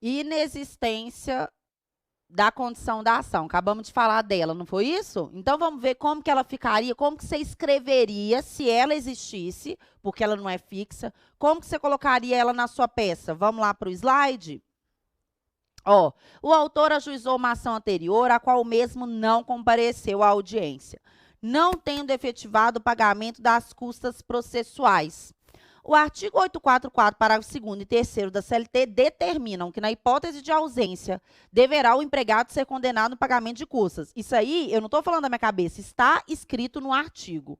inexistência da condição da ação. Acabamos de falar dela, não foi isso? Então, vamos ver como que ela ficaria, como que você escreveria se ela existisse, porque ela não é fixa. Como que você colocaria ela na sua peça? Vamos lá para o slide? Ó, o autor ajuizou uma ação anterior, a qual o mesmo não compareceu à audiência, não tendo efetivado o pagamento das custas processuais. O artigo 844, parágrafo 2º e 3º da CLT determinam que, na hipótese de ausência, deverá o empregado ser condenado no pagamento de custas. Isso aí, eu não estou falando da minha cabeça, está escrito no artigo.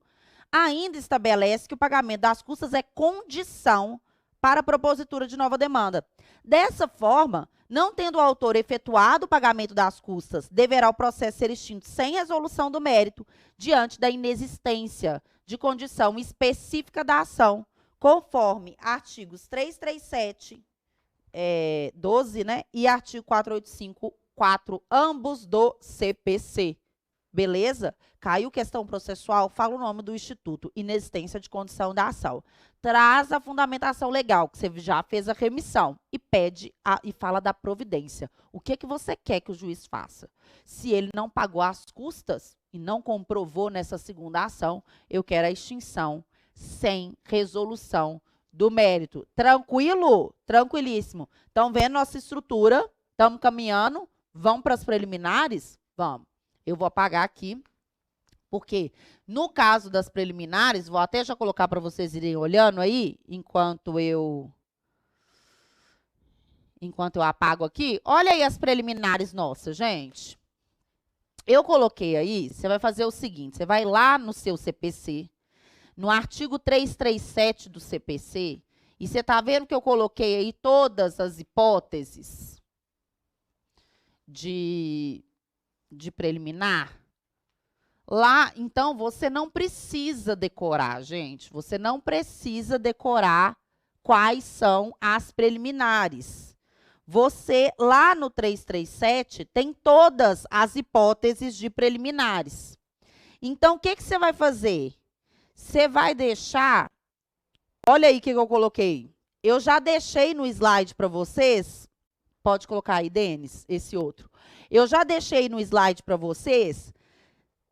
Ainda estabelece que o pagamento das custas é condição para a propositura de nova demanda. Dessa forma, não tendo o autor efetuado o pagamento das custas, deverá o processo ser extinto sem resolução do mérito, diante da inexistência de condição específica da ação, conforme artigos 337, 12, né? E artigo 485, 4, ambos do CPC. Beleza? Caiu questão processual, fala o nome do instituto, inexistência de condição da ação. Traz a fundamentação legal, que você já fez a remissão, e e fala da providência. O que que você quer que o juiz faça? Se ele não pagou as custas e não comprovou nessa segunda ação, eu quero a extinção sem resolução do mérito. Tranquilo? Tranquilíssimo. Estão vendo nossa estrutura? Estamos caminhando? Vamos para as preliminares? Vamos. Eu vou apagar aqui, porque no caso das preliminares, vou até já colocar para vocês irem olhando aí, enquanto eu apago aqui. Olha aí as preliminares nossas, gente. Eu coloquei aí, você vai fazer o seguinte, você vai lá no seu CPC, no artigo 337 do CPC, e você está vendo que eu coloquei aí todas as hipóteses de preliminar? Lá, então, você não precisa decorar, gente. Você não precisa decorar quais são as preliminares. Você, lá no 337, tem todas as hipóteses de preliminares. Então, o que que você vai fazer? Você vai deixar... Olha aí o que eu coloquei. Eu já deixei no slide para vocês. Pode colocar aí, Denis, esse outro. Eu já deixei no slide para vocês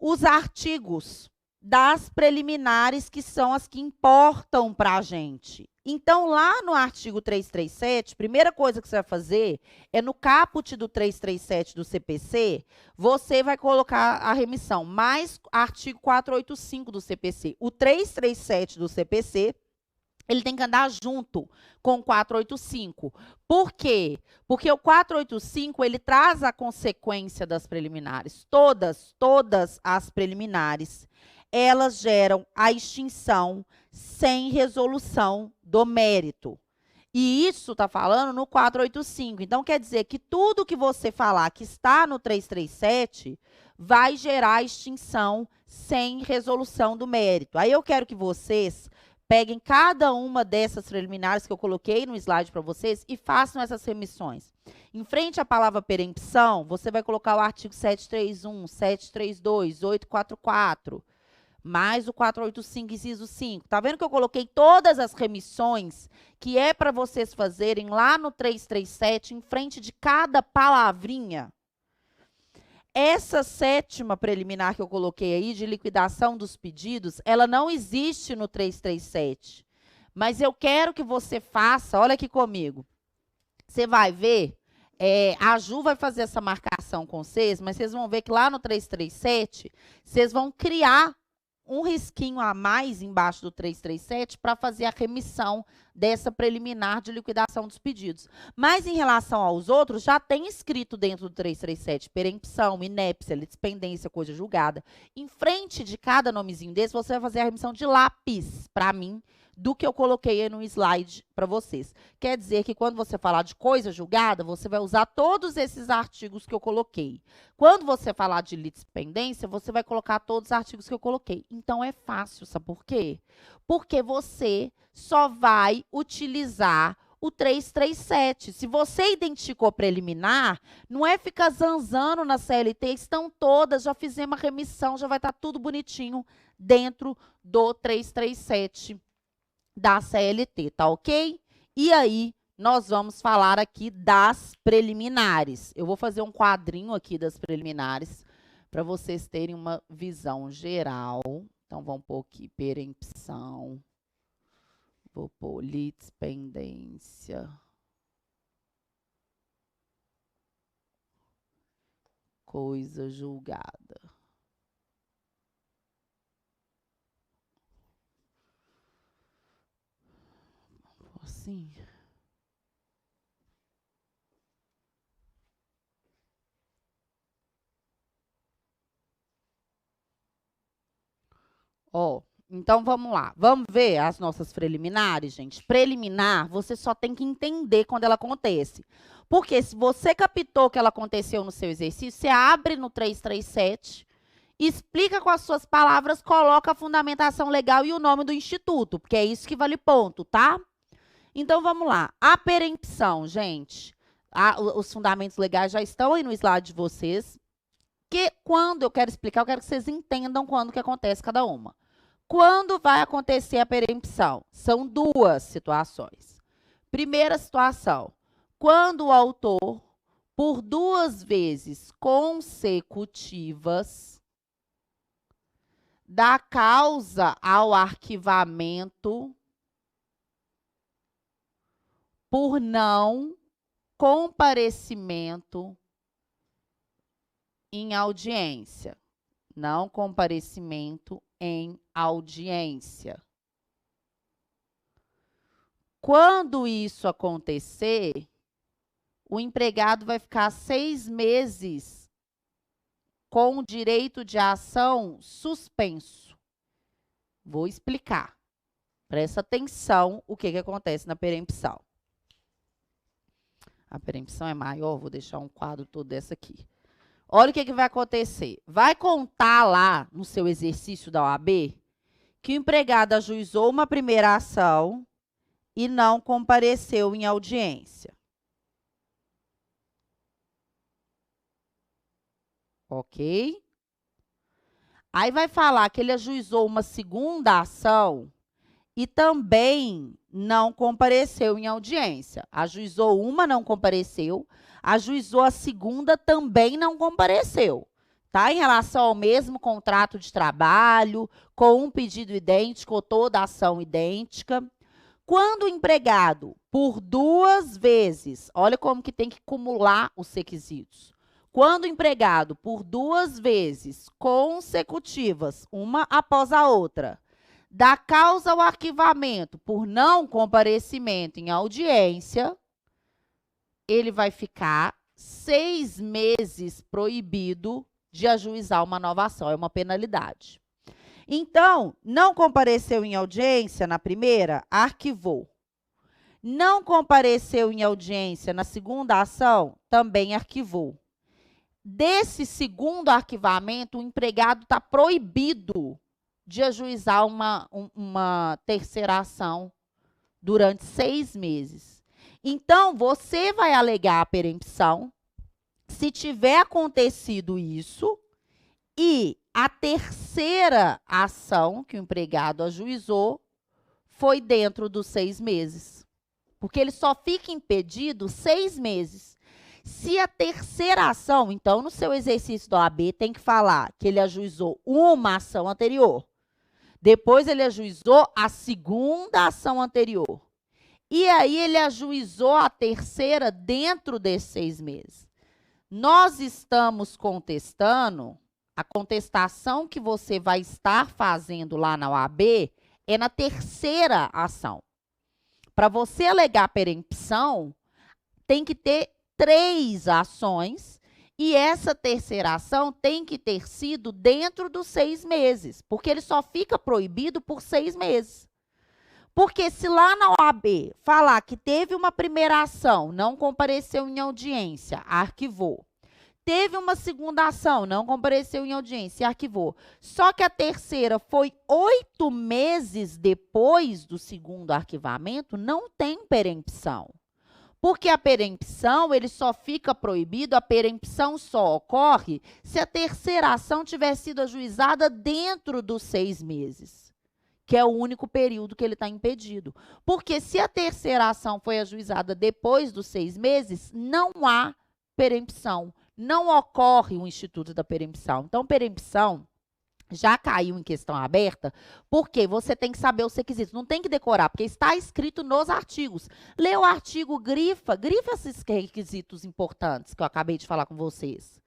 os artigos das preliminares, que são as que importam para a gente. Então, lá no artigo 337, primeira coisa que você vai fazer é no caput do 337 do CPC, você vai colocar a remissão, mais artigo 485 do CPC. O 337 do CPC, ele tem que andar junto com o 485. Por quê? Porque o 485, ele traz a consequência das preliminares. Todas as preliminares, elas geram a extinção sem resolução do mérito. E isso está falando no 485. Então, quer dizer que tudo que você falar que está no 337 vai gerar extinção sem resolução do mérito. Aí eu quero que vocês peguem cada uma dessas preliminares que eu coloquei no slide para vocês e façam essas remissões. Em frente à palavra perempção, você vai colocar o artigo 731, 732, 844, mais o 485, inciso 5. Tá vendo que eu coloquei todas as remissões que é para vocês fazerem lá no 337, em frente de cada palavrinha? Essa sétima preliminar que eu coloquei aí, de liquidação dos pedidos, ela não existe no 337. Mas eu quero que você faça, olha aqui comigo. Você vai ver, a Ju vai fazer essa marcação com vocês, mas vocês vão ver que lá no 337, vocês vão criar um risquinho a mais embaixo do 337 para fazer a remissão dessa preliminar de liquidação dos pedidos. Mas em relação aos outros, já tem escrito dentro do 337, perempção, inépcia, litispendência, coisa julgada. Em frente de cada nomezinho desse, você vai fazer a remissão de lápis para mim, do que eu coloquei aí no slide para vocês. Quer dizer que quando você falar de coisa julgada, você vai usar todos esses artigos que eu coloquei. Quando você falar de litispendência, você vai colocar todos os artigos que eu coloquei. Então, é fácil, sabe por quê? Porque você só vai utilizar o 337. Se você identificou preliminar, não é ficar zanzando na CLT, estão todas, já fizemos a remissão, já vai estar tudo bonitinho dentro do 337 da CLT, tá ok? E aí, nós vamos falar aqui das preliminares. Eu vou fazer um quadrinho aqui das preliminares para vocês terem uma visão geral. Então, vamos pôr aqui perempção. Vou pôr litispendência. Coisa julgada. Assim. Ó, então vamos lá. Vamos ver as nossas preliminares, gente. Preliminar, você só tem que entender quando ela acontece. Porque se você captou que ela aconteceu no seu exercício, você abre no 337, explica com as suas palavras, coloca a fundamentação legal e o nome do instituto, porque é isso que vale ponto, tá? Então, vamos lá. A perempção, gente. Os fundamentos legais já estão aí no slide de vocês. Que quando eu quero explicar, eu quero que vocês entendam quando que acontece cada uma. Quando vai acontecer a perempção? São duas situações. Primeira situação, quando o autor, por 2 vezes consecutivas, dá causa ao arquivamento por não comparecimento em audiência. Não comparecimento em audiência. Quando isso acontecer, o empregado vai ficar 6 meses com o direito de ação suspenso. Vou explicar. Presta atenção o que acontece na perempção. A perempção é maior, vou deixar um quadro todo dessa aqui. Olha o que vai acontecer. Vai contar lá no seu exercício da OAB que o empregado ajuizou uma primeira ação e não compareceu em audiência. Ok? Aí vai falar que ele ajuizou uma segunda ação e também não compareceu em audiência. Ajuizou uma, não compareceu. Ajuizou a segunda, também não compareceu. Tá? Em relação ao mesmo contrato de trabalho, com um pedido idêntico ou toda ação idêntica. Quando o empregado, por 2 vezes, olha como que tem que acumular os requisitos. Quando o empregado, por 2 vezes consecutivas, uma após a outra, dá causa ao arquivamento por não comparecimento em audiência, ele vai ficar 6 meses proibido de ajuizar uma nova ação. É uma penalidade. Então, não compareceu em audiência na primeira, arquivou. Não compareceu em audiência na segunda ação, também arquivou. Desse segundo arquivamento, o empregado está proibido de ajuizar uma terceira ação durante 6 meses. Então, você vai alegar a perempção se tiver acontecido isso e a terceira ação que o empregado ajuizou foi dentro dos 6 meses. Porque ele só fica impedido 6 meses. Se a terceira ação, então, no seu exercício da OAB, tem que falar que ele ajuizou uma ação anterior. Depois ele ajuizou a segunda ação anterior. E aí ele ajuizou a terceira dentro desses 6 meses. Nós estamos contestando, a contestação que você vai estar fazendo lá na OAB é na terceira ação. Para você alegar perempção, tem que ter 3 ações e essa terceira ação tem que ter sido dentro dos 6 meses, porque ele só fica proibido por 6 meses. Porque se lá na OAB falar que teve uma primeira ação, não compareceu em audiência, arquivou. Teve uma segunda ação, não compareceu em audiência, arquivou. Só que a terceira foi 8 meses depois do segundo arquivamento, não tem perempção. Porque a perempção, ele só fica proibido, a perempção só ocorre se a terceira ação tiver sido ajuizada dentro dos 6 meses. que é o único período que ele está impedido. Porque se a terceira ação foi ajuizada depois dos 6 meses, não há perempção. Não ocorre o instituto da perempção. Então, perempção já caiu em questão aberta, porque você tem que saber os requisitos. Não tem que decorar, porque está escrito nos artigos. Lê o artigo, grifa esses requisitos importantes que eu acabei de falar com vocês.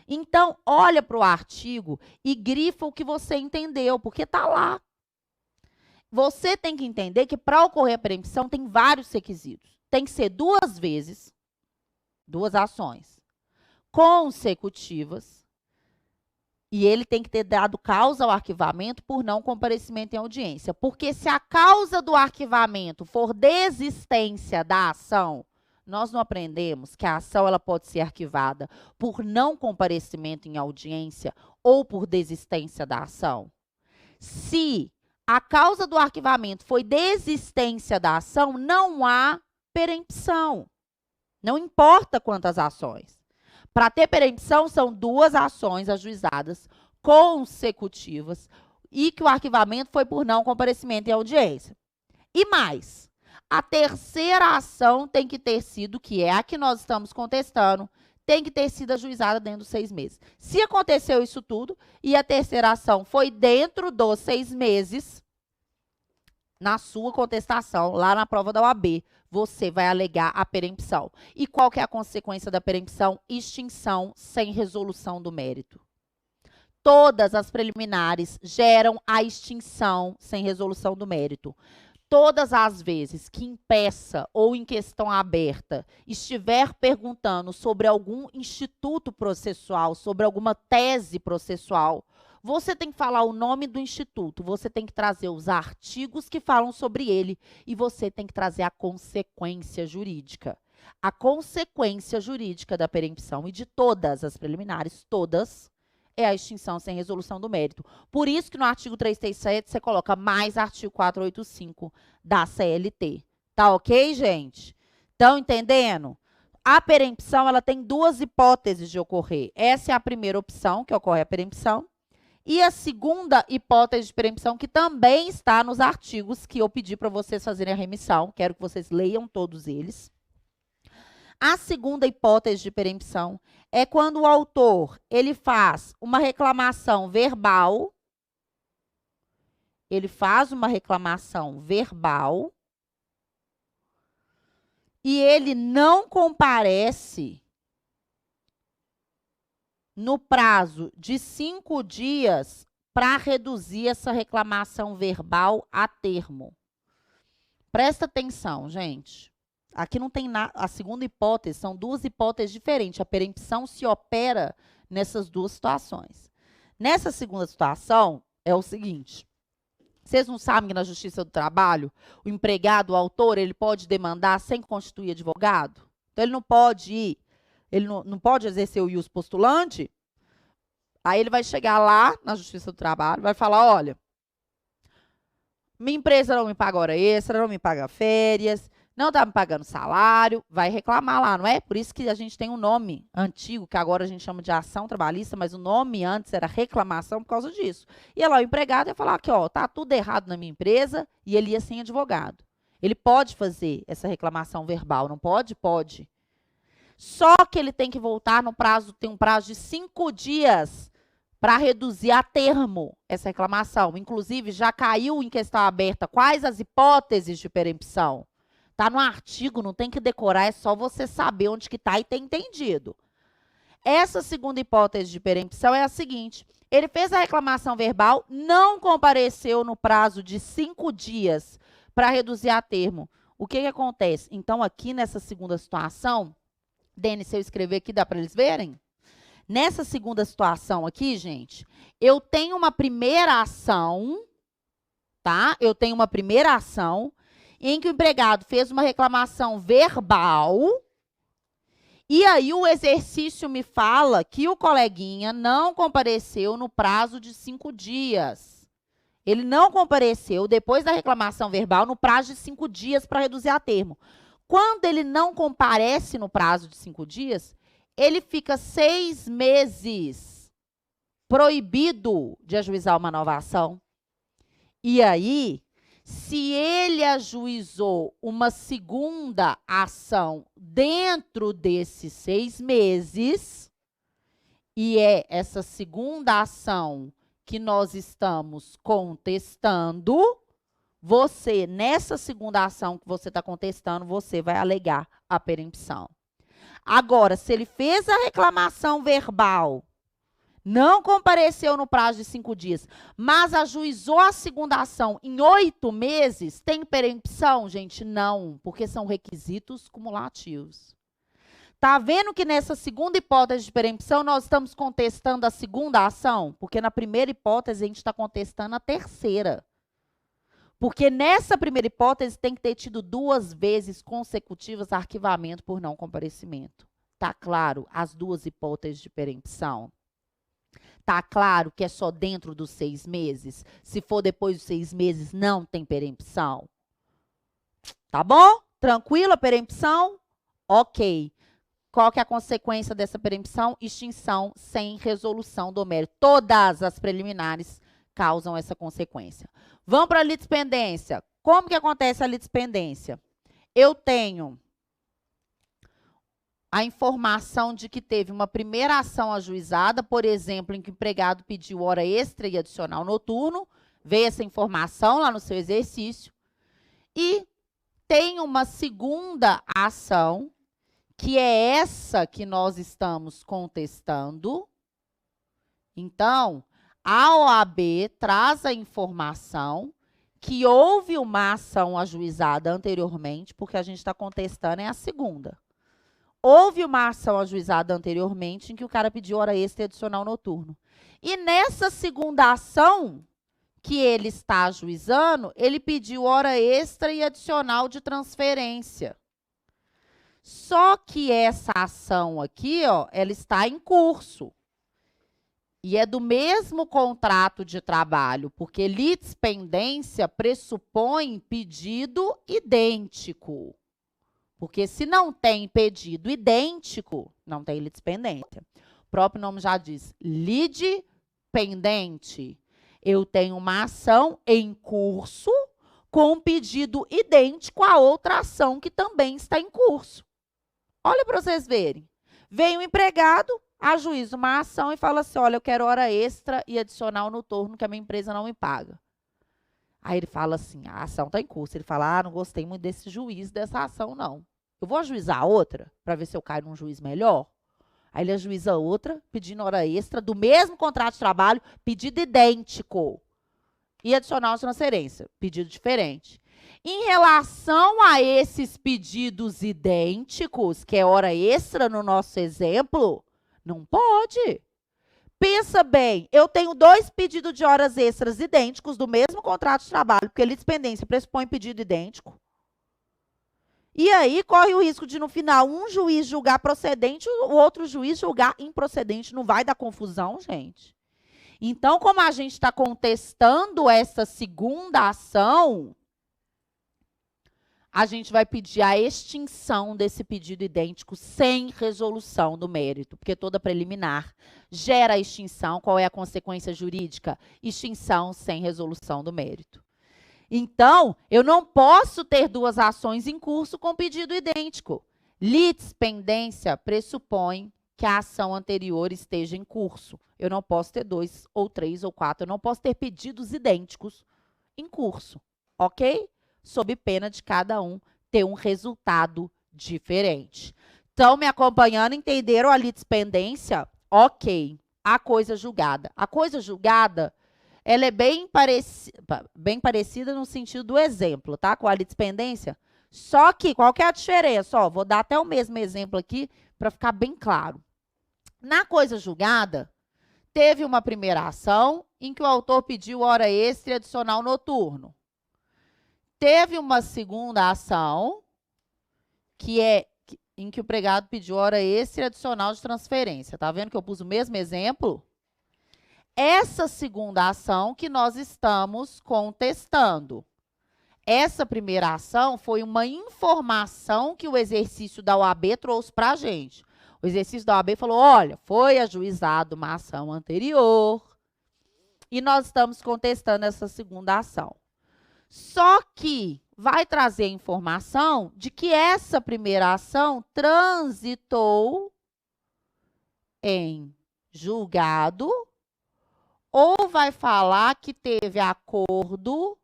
Então, olha para o artigo e grifa o que você entendeu, porque está lá. Você tem que entender que para ocorrer a perempção tem vários requisitos. Tem que ser 2 vezes, 2 ações consecutivas, e ele tem que ter dado causa ao arquivamento por não comparecimento em audiência. Porque se a causa do arquivamento for desistência da ação, nós não aprendemos que a ação ela pode ser arquivada por não comparecimento em audiência ou por desistência da ação. Se a causa do arquivamento foi desistência da ação, não há perempção. Não importa quantas ações. Para ter perempção, são 2 ações ajuizadas consecutivas e que o arquivamento foi por não comparecimento em audiência. E mais, a terceira ação tem que ter sido, que é a que nós estamos contestando, tem que ter sido ajuizada dentro dos 6 meses. Se aconteceu isso tudo e a terceira ação foi dentro dos 6 meses, na sua contestação, lá na prova da OAB, você vai alegar a perempção. E qual que é a consequência da perempção? Extinção sem resolução do mérito. Todas as preliminares geram a extinção sem resolução do mérito. Todas as vezes que em peça ou em questão aberta estiver perguntando sobre algum instituto processual, sobre alguma tese processual, você tem que falar o nome do instituto, você tem que trazer os artigos que falam sobre ele e você tem que trazer a consequência jurídica. A consequência jurídica da perempção e de todas as preliminares, todas, é a extinção sem resolução do mérito. Por isso que no artigo 337 você coloca mais artigo 485 da CLT. Tá ok, gente? Estão entendendo? A perempção ela tem 2 hipóteses de ocorrer. Essa é a primeira opção, que ocorre a perempção. E a segunda hipótese de perempção, que também está nos artigos que eu pedi para vocês fazerem a remissão. Quero que vocês leiam todos eles. A segunda hipótese de perempção é quando o autor ele faz uma reclamação verbal. Ele faz uma reclamação verbal e ele não comparece no prazo de 5 dias para reduzir essa reclamação verbal a termo. Presta atenção, gente. Aqui não tem nada. A segunda hipótese, são 2 hipóteses diferentes. A perempção se opera nessas 2 situações. Nessa segunda situação, é o seguinte. Vocês não sabem que na Justiça do Trabalho, o empregado, o autor, ele pode demandar sem constituir advogado? Então, ele não pode ir. Ele não pode exercer o ius postulante, aí ele vai chegar lá na Justiça do Trabalho, vai falar, olha, minha empresa não me paga hora extra, não me paga férias, não está me pagando salário, vai reclamar lá, não é? Por isso que a gente tem um nome antigo, que agora a gente chama de ação trabalhista, mas o nome antes era reclamação por causa disso. E lá o empregado ia falar que, ó, tá tudo errado na minha empresa, e ele ia sem advogado. Ele pode fazer essa reclamação verbal, não pode? Pode. Só que ele tem que voltar no prazo, tem um prazo de 5 dias para reduzir a termo essa reclamação. Inclusive, já caiu em questão aberta quais as hipóteses de perempção. Está no artigo, não tem que decorar, é só você saber onde que está e ter entendido. Essa segunda hipótese de perempção é a seguinte: ele fez a reclamação verbal, não compareceu no prazo de 5 dias para reduzir a termo. O que acontece? Então, aqui nessa segunda situação, Denis, se eu escrever aqui, dá para eles verem? Nessa segunda situação aqui, gente, eu tenho uma primeira ação, tá? Eu tenho uma primeira ação em que o empregado fez uma reclamação verbal e aí o exercício me fala que o coleguinha não compareceu no prazo de 5 dias. Ele não compareceu depois da reclamação verbal no prazo de 5 dias para reduzir a termo. Quando ele não comparece no prazo de 5 dias, ele fica 6 meses proibido de ajuizar uma nova ação. E aí, se ele ajuizou uma segunda ação dentro desses 6 meses, e é essa segunda ação que nós estamos contestando, você, nessa segunda ação que você está contestando, você vai alegar a perempção. Agora, se ele fez a reclamação verbal, não compareceu no prazo de 5 dias, mas ajuizou a segunda ação em 8 meses, tem perempção, gente? Não, porque são requisitos cumulativos. Tá vendo que nessa segunda hipótese de perempção, nós estamos contestando a segunda ação? Porque na primeira hipótese, a gente está contestando a terceira. Porque nessa primeira hipótese, tem que ter tido 2 vezes consecutivas arquivamento por não comparecimento. Tá claro as 2 hipóteses de perempção? Tá claro que é só dentro dos 6 meses? Se for depois dos 6 meses, não tem perempção? Tá bom? Tranquilo a perempção? Ok. Qual que é a consequência dessa perempção? Extinção sem resolução do mérito. Todas as preliminares causam essa consequência. Vamos para a litispendência. Como que acontece a litispendência? Eu tenho a informação de que teve uma primeira ação ajuizada, por exemplo, em que o empregado pediu hora extra e adicional noturno, veio essa informação lá no seu exercício, e tem uma segunda ação, que é essa que nós estamos contestando. Então, a OAB traz a informação que houve uma ação ajuizada anteriormente, porque a gente está contestando é a segunda. Houve uma ação ajuizada anteriormente em que o cara pediu hora extra e adicional noturno. E nessa segunda ação que ele está ajuizando, ele pediu hora extra e adicional de transferência. Só que essa ação aqui, ó, ela está em curso. E é do mesmo contrato de trabalho, porque litispendência pressupõe pedido idêntico. Porque se não tem pedido idêntico, não tem litispendência. O próprio nome já diz, lide pendente. Eu tenho uma ação em curso com um pedido idêntico à outra ação que também está em curso. Olha para vocês verem. Vem um empregado, ajuiza uma ação e fala assim, olha, eu quero hora extra e adicional noturno que a minha empresa não me paga. Aí ele fala assim, a ação está em curso. Ele fala, não gostei muito desse juiz, dessa ação, não. Eu vou ajuizar outra para ver se eu caio num juiz melhor? Aí ele ajuiza outra, pedindo hora extra, do mesmo contrato de trabalho, pedido idêntico. E adicional de transferência, pedido diferente. Em relação a esses pedidos idênticos, que é hora extra no nosso exemplo, não pode. Pensa bem, eu tenho 2 pedidos de horas extras idênticos do mesmo contrato de trabalho, porque litispendência pressupõe pedido idêntico. E aí corre o risco de, no final, um juiz julgar procedente, o outro juiz julgar improcedente. Não vai dar confusão, gente? Então, como a gente está contestando essa segunda ação, a gente vai pedir a extinção desse pedido idêntico sem resolução do mérito, porque toda preliminar gera extinção. Qual é a consequência jurídica? Extinção sem resolução do mérito. Então, eu não posso ter 2 ações em curso com pedido idêntico. Litispendência pressupõe que a ação anterior esteja em curso. Eu não posso ter 2 ou 3 ou 4, eu não posso ter pedidos idênticos em curso, ok? Sob pena de cada um ter um resultado diferente. Estão me acompanhando? Entenderam a litispendência? Ok. A coisa julgada. A coisa julgada, ela é bem parecida no sentido do exemplo, tá? Com a litispendência. Só que, qual que é a diferença? Ó, vou dar até o mesmo exemplo aqui para ficar bem claro. Na coisa julgada, teve uma primeira ação em que o autor pediu hora extra e adicional noturno. Teve uma segunda ação em que o empregado pediu hora extra e adicional de transferência. Tá vendo que eu pus o mesmo exemplo? Essa segunda ação que nós estamos contestando. Essa primeira ação foi uma informação que o exercício da OAB trouxe para a gente. O exercício da OAB falou, olha, foi ajuizada uma ação anterior E nós estamos contestando essa segunda ação. Só que vai trazer a informação de que essa primeira ação transitou em julgado ou vai falar que teve acordo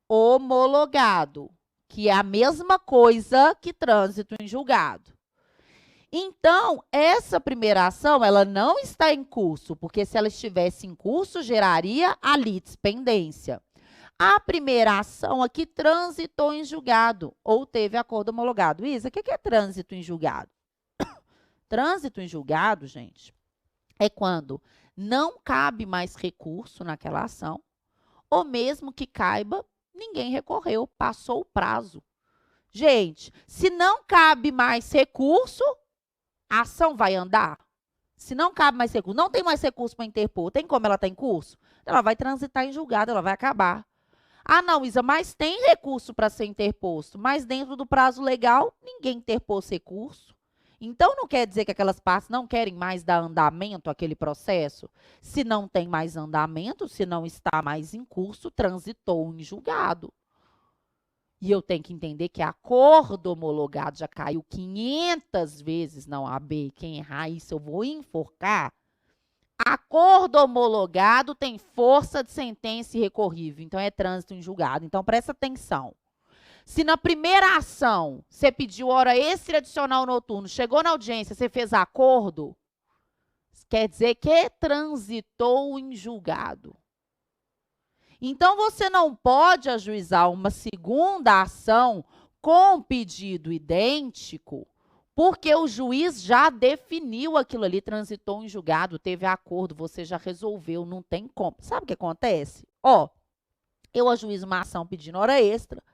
homologado, que é a mesma coisa que trânsito em julgado. Então, essa primeira ação, ela não está em curso, porque se ela estivesse em curso, geraria a litispendência. A primeira ação aqui transitou em julgado, ou teve acordo homologado. Isa, o que é trânsito em julgado? Trânsito em julgado, gente, é quando não cabe mais recurso naquela ação, ou mesmo que caiba, ninguém recorreu, passou o prazo. Gente, se não cabe mais recurso, a ação vai andar? Se não cabe mais recurso, não tem mais recurso para interpor, tem como ela estar em curso? Ela vai transitar em julgado, ela vai acabar. Ah, não, Isa, mas tem recurso para ser interposto, mas dentro do prazo legal, ninguém interpôs recurso. Então, não quer dizer que aquelas partes não querem mais dar andamento àquele processo? Se não tem mais andamento, se não está mais em curso, transitou em julgado. E eu tenho que entender que acordo homologado já caiu 500 vezes na OAB. Quem errar isso, eu vou enforcar. Acordo homologado tem força de sentença irrecorrível. Então, é trânsito em julgado. Então, presta atenção. Se na primeira ação você pediu hora extra adicional noturno, chegou na audiência, você fez acordo, quer dizer que transitou em julgado. Então, você não pode ajuizar uma segunda ação com pedido idêntico, porque o juiz já definiu aquilo ali, transitou em julgado, teve acordo, você já resolveu, não tem como. Sabe o que acontece? Ó, eu ajuizo uma ação pedindo hora extra,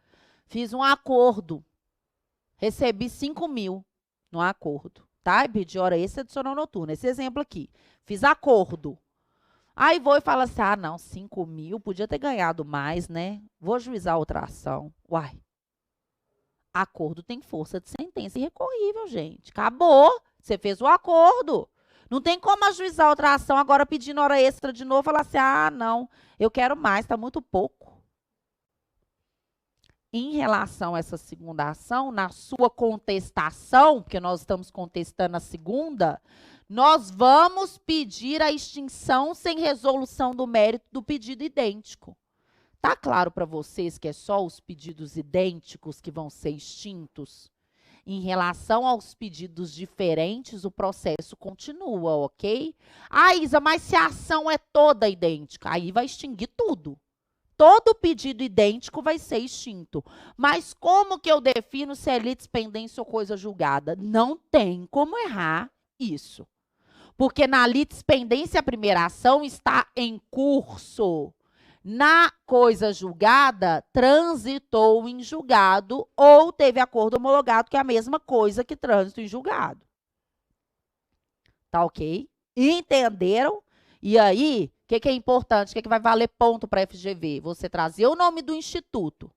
fiz um acordo, recebi 5 mil no acordo, tá? E pedi hora extra adicional noturna. Esse exemplo aqui, fiz acordo. Aí vou e falo assim, ah, não, 5 mil, podia ter ganhado mais, né? Vou ajuizar outra ação. Uai, acordo tem força de sentença irrecorrível, gente. Acabou, você fez o acordo. Não tem como ajuizar outra ação agora pedindo hora extra de novo, falar assim, ah, não, eu quero mais, tá muito pouco. Em relação a essa segunda ação, na sua contestação, porque nós estamos contestando a segunda, nós vamos pedir a extinção sem resolução do mérito do pedido idêntico. Tá claro para vocês que é só os pedidos idênticos que vão ser extintos? Em relação aos pedidos diferentes, o processo continua, ok? Ah, Isa, mas se a ação é toda idêntica, aí vai extinguir tudo. Todo pedido idêntico vai ser extinto. Mas como que eu defino se é litispendência ou coisa julgada? Não tem como errar isso. Porque na litispendência a primeira ação está em curso. Na coisa julgada, transitou em julgado ou teve acordo homologado, que é a mesma coisa que trânsito em julgado. Tá ok? Entenderam? E aí, o que é importante? O que vai valer ponto para a FGV? Você trazer o nome do instituto,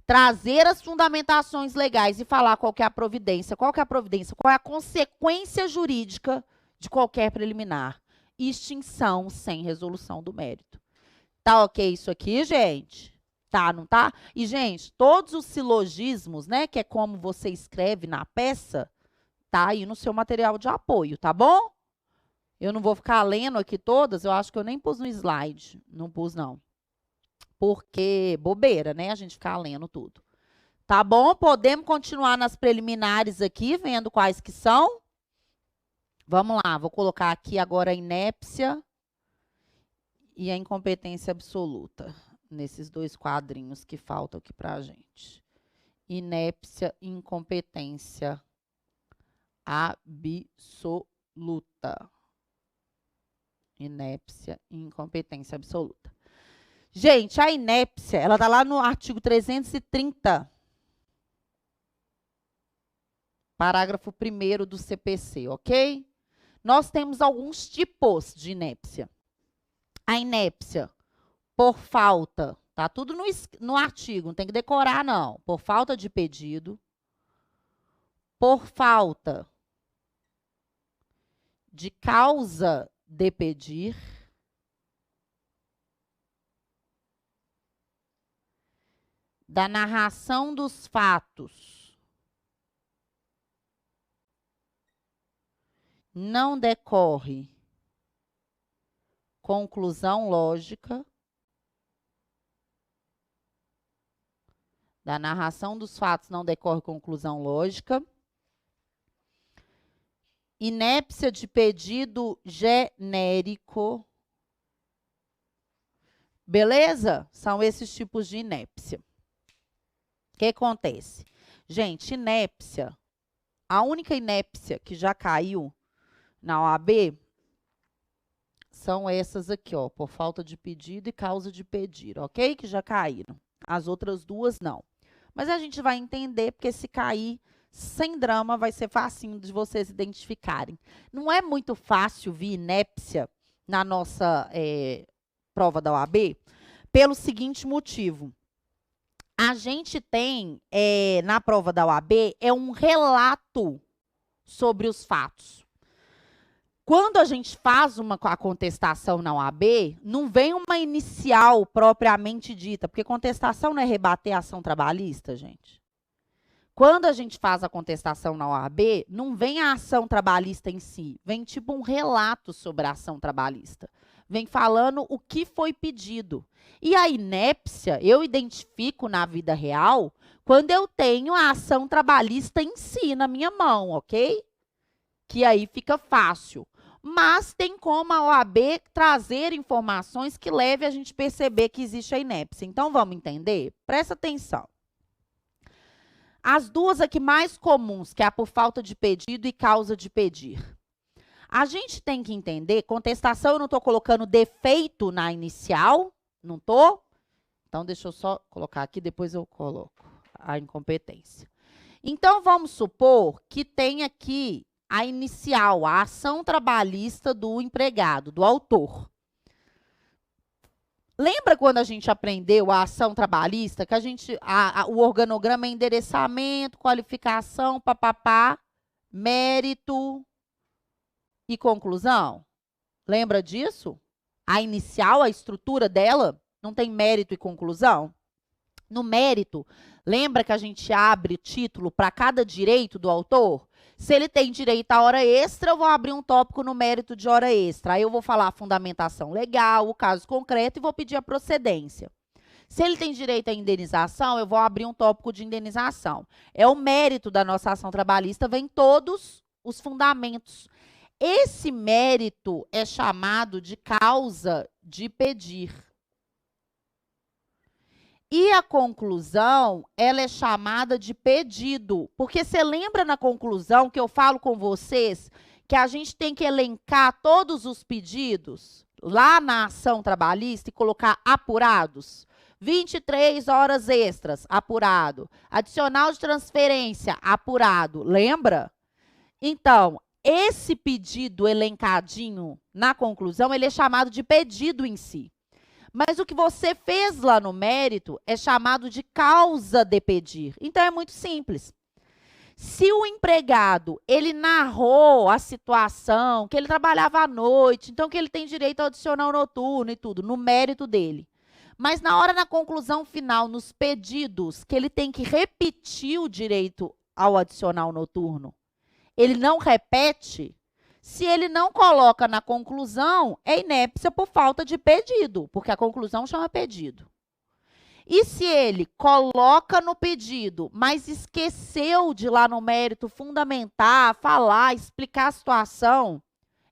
trazer as fundamentações legais e falar qual que é a providência. Qual que é a providência? Qual é a consequência jurídica de qualquer preliminar? Extinção sem resolução do mérito. Tá ok isso aqui, gente? Tá, não tá? E, gente, todos os silogismos, né, que é como você escreve na peça, tá aí no seu material de apoio, tá bom? Eu não vou ficar lendo aqui todas, eu acho que eu nem pus no slide. Não pus, não. Porque bobeira, né? A gente ficar lendo tudo. Tá bom? Podemos continuar nas preliminares aqui, vendo quais que são. Vamos lá, vou colocar aqui agora a inépcia e a incompetência absoluta. Nesses dois quadrinhos que faltam aqui pra gente. Inépcia e incompetência absoluta. Inépcia e incompetência absoluta. Gente, a inépcia, ela está lá no artigo 330, parágrafo 1º do CPC, ok? Nós temos alguns tipos de inépcia. A inépcia por falta, tá tudo no artigo, não tem que decorar, não. Por falta de pedido, por falta de causa de pedir, da narração dos fatos não decorre conclusão lógica, da narração dos fatos não decorre conclusão lógica, inépcia de pedido genérico. Beleza? São esses tipos de inépcia. O que acontece? Gente, inépcia, a única inépcia que já caiu na OAB são essas aqui, ó, por falta de pedido e causa de pedir, ok? Que já caíram. As outras duas não. Mas a gente vai entender, porque se cair, sem drama, vai ser facinho de vocês identificarem. Não é muito fácil vir inépcia na nossa prova da OAB, pelo seguinte motivo. A gente tem, na prova da OAB, um relato sobre os fatos. Quando a gente faz a contestação na OAB, não vem uma inicial propriamente dita, porque contestação não é rebater a ação trabalhista, gente. Quando a gente faz a contestação na OAB, não vem a ação trabalhista em si, vem tipo um relato sobre a ação trabalhista. Vem falando o que foi pedido. E a inépcia eu identifico na vida real quando eu tenho a ação trabalhista em si na minha mão, ok? Que aí fica fácil. Mas tem como a OAB trazer informações que leve a gente a perceber que existe a inépcia. Então, vamos entender? Presta atenção. As duas aqui mais comuns, que é a por falta de pedido e causa de pedir. A gente tem que entender, contestação eu não estou colocando defeito na inicial, não estou? Então, deixa eu só colocar aqui, depois eu coloco a incompetência. Então, vamos supor que tem aqui a inicial, a ação trabalhista do empregado, do autor. Lembra quando a gente aprendeu a ação trabalhista, que o organograma é endereçamento, qualificação, papapá, mérito e conclusão? Lembra disso? A inicial, a estrutura dela, não tem mérito e conclusão? No mérito, lembra que a gente abre o título para cada direito do autor? Se ele tem direito à hora extra, eu vou abrir um tópico no mérito de hora extra. Aí eu vou falar a fundamentação legal, o caso concreto e vou pedir a procedência. Se ele tem direito à indenização, eu vou abrir um tópico de indenização. É o mérito da nossa ação trabalhista, vem todos os fundamentos. Esse mérito é chamado de causa de pedir. E a conclusão, ela é chamada de pedido. Porque você lembra na conclusão que eu falo com vocês que a gente tem que elencar todos os pedidos lá na ação trabalhista e colocar apurados? 23 horas extras, apurado. Adicional de transferência, apurado. Lembra? Então, esse pedido elencadinho na conclusão, ele é chamado de pedido em si. Mas o que você fez lá no mérito é chamado de causa de pedir. Então, é muito simples. Se o empregado, ele narrou a situação, que ele trabalhava à noite, então que ele tem direito ao adicional noturno e tudo, no mérito dele. Mas na hora, na conclusão final, nos pedidos, que ele tem que repetir o direito ao adicional noturno, ele não repete. Se ele não coloca na conclusão, é inépcia por falta de pedido, porque a conclusão chama pedido. E se ele coloca no pedido, mas esqueceu de lá no mérito fundamentar, falar, explicar a situação,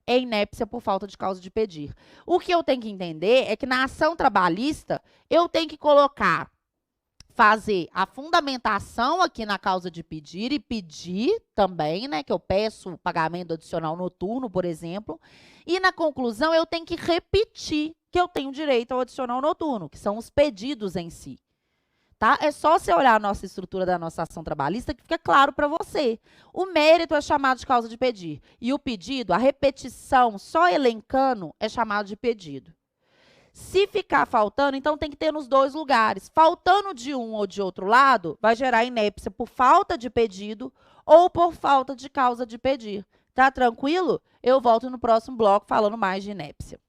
é inépcia por falta de causa de pedir. O que eu tenho que entender é que na ação trabalhista, eu tenho que fazer a fundamentação aqui na causa de pedir e pedir também, né, que eu peço o pagamento adicional noturno, por exemplo, e na conclusão eu tenho que repetir que eu tenho direito ao adicional noturno, que são os pedidos em si. Tá? É só você olhar a nossa estrutura da nossa ação trabalhista que fica claro para você. O mérito é chamado de causa de pedir e o pedido, a repetição só elencando é chamado de pedido. Se ficar faltando, então tem que ter nos dois lugares. Faltando de um ou de outro lado, vai gerar inépcia por falta de pedido ou por falta de causa de pedir. Tá tranquilo? Eu volto no próximo bloco falando mais de inépcia.